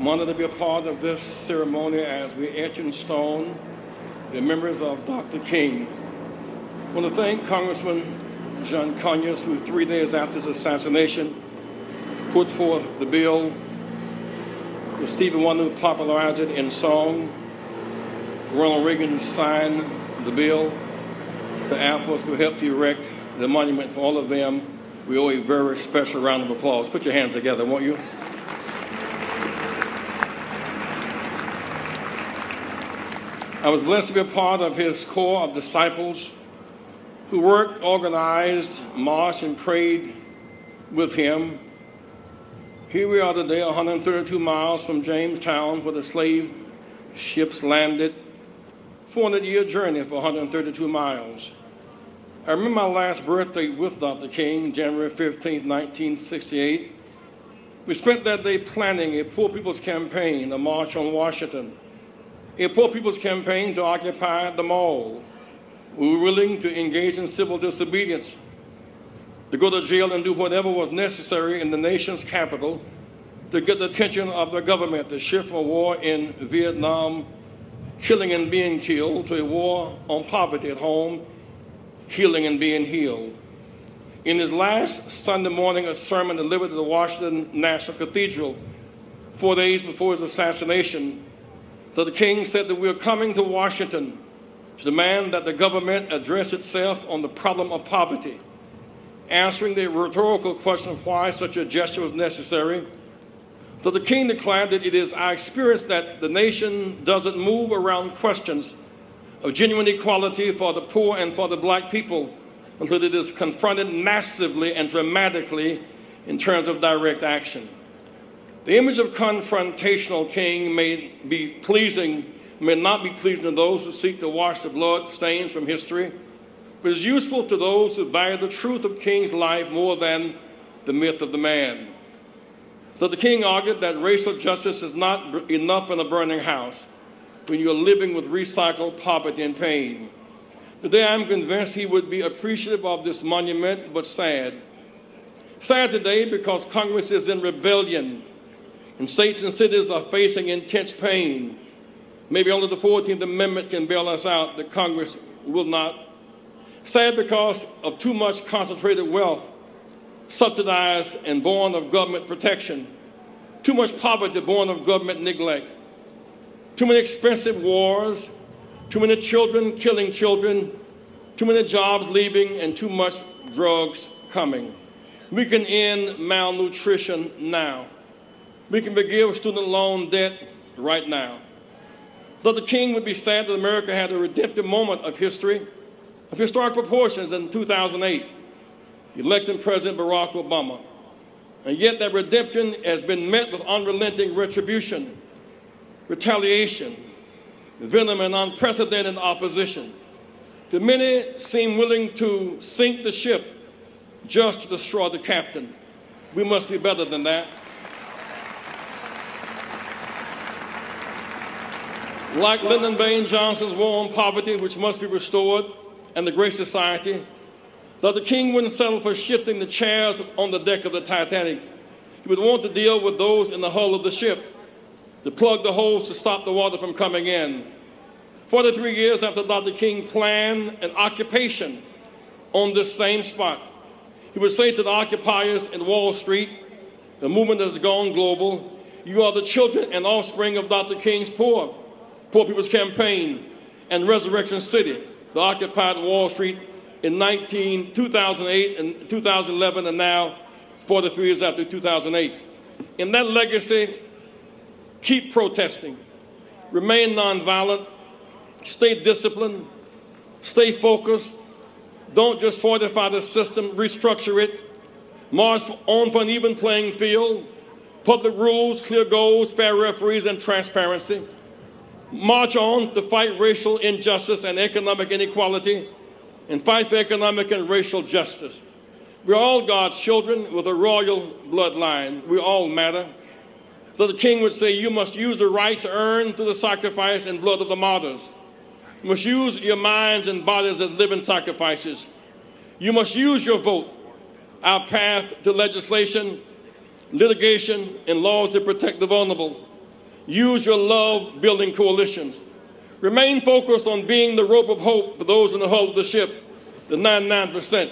I'm honored to be a part of this ceremony as we etch in stone the memories of Dr. King. I want to thank Congressman John Conyers, who 3 days after his assassination put forth the bill. Stephen Wonder, who popularized it in song. Ronald Reagan signed the bill. The Air Force who helped erect the monument. For all of them, we owe a very special round of applause. Put your hands together, won't you? I was blessed to be a part of his corps of disciples who worked, organized, marched, and prayed with him. Here we are today, 132 miles from Jamestown, where the slave ships landed. 400-year journey for 132 miles. I remember my last birthday with Dr. King, January 15, 1968. We spent that day planning a Poor People's Campaign, a march on Washington, a Poor People's Campaign to occupy the mall. We were willing to engage in civil disobedience, to go to jail and do whatever was necessary in the nation's capital to get the attention of the government, to shift from a war in Vietnam, killing and being killed, to a war on poverty at home, healing and being healed. In his last Sunday morning, a sermon delivered at the Washington National Cathedral 4 days before his assassination, Dr. King said that we are coming to Washington to demand that the government address itself on the problem of poverty. Answering the rhetorical question of why such a gesture was necessary, Dr. King declared that it is our experience that the nation doesn't move around questions of genuine equality for the poor and for the black people until it is confronted massively and dramatically in terms of direct action. The image of confrontational King may not be pleasing to those who seek to wash the blood stains from history, but is useful to those who value the truth of King's life more than the myth of the man. Dr. King argued that racial justice is not enough in a burning house when you are living with recycled poverty and pain. Today, I'm convinced he would be appreciative of this monument, but sad. Sad today because Congress is in rebellion, and states and cities are facing intense pain. Maybe only the 14th Amendment can bail us out, that Congress will not. Sad because of too much concentrated wealth, subsidized and born of government protection, too much poverty born of government neglect, too many expensive wars, too many children killing children, too many jobs leaving, and too much drugs coming. We can end malnutrition now. We can forgive student loan debt right now. Dr. King would be sad that America had a redemptive moment of history, of historic proportions in 2008, electing President Barack Obama. And yet that redemption has been met with unrelenting retribution, retaliation, venom, and unprecedented opposition. Too many seem willing to sink the ship just to destroy the captain. We must be better than that. Like Lyndon Baines Johnson's War on Poverty, which must be restored, and the Great Society, Dr. King wouldn't settle for shifting the chairs on the deck of the Titanic. He would want to deal with those in the hull of the ship, to plug the holes to stop the water from coming in. 43 years after Dr. King planned an occupation on this same spot, he would say to the occupiers in Wall Street, the movement has gone global, you are the children and offspring of Dr. King's Poor People's Campaign and Resurrection City, the occupied Wall Street in 2008 and 2011, and now 43 years after 2008. In that legacy, keep protesting, remain nonviolent, stay disciplined, stay focused. Don't just fortify the system, restructure it. March on for an even playing field, public rules, clear goals, fair referees, and transparency. March on to fight racial injustice and economic inequality, and fight for economic and racial justice. We're all God's children with a royal bloodline. We all matter. So the King would say, you must use the rights earned through the sacrifice and blood of the martyrs. You must use your minds and bodies as living sacrifices. You must use your vote. Our path to legislation, litigation, and laws that protect the vulnerable Use your love-building coalitions. Remain focused on being the rope of hope for those in the hull of the ship, the 99%.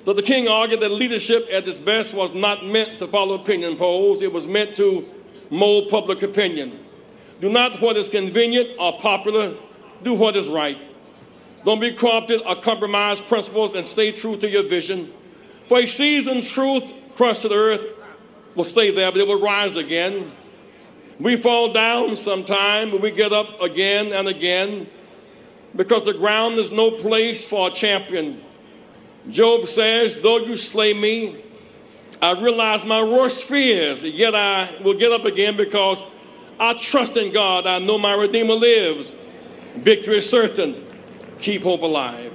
Dr. King argued that leadership at its best was not meant to follow opinion polls. It was meant to mold public opinion. Do not what is convenient or popular. Do what is right. Don't be corrupted or compromise principles, and stay true to your vision. For a seasoned truth crushed to the earth will stay there, but it will rise again. We fall down sometime, but we get up again and again, because the ground is no place for a champion. Job says, though you slay me, I realize my worst fears, yet I will get up again because I trust in God. I know my Redeemer lives. Victory is certain. Keep hope alive.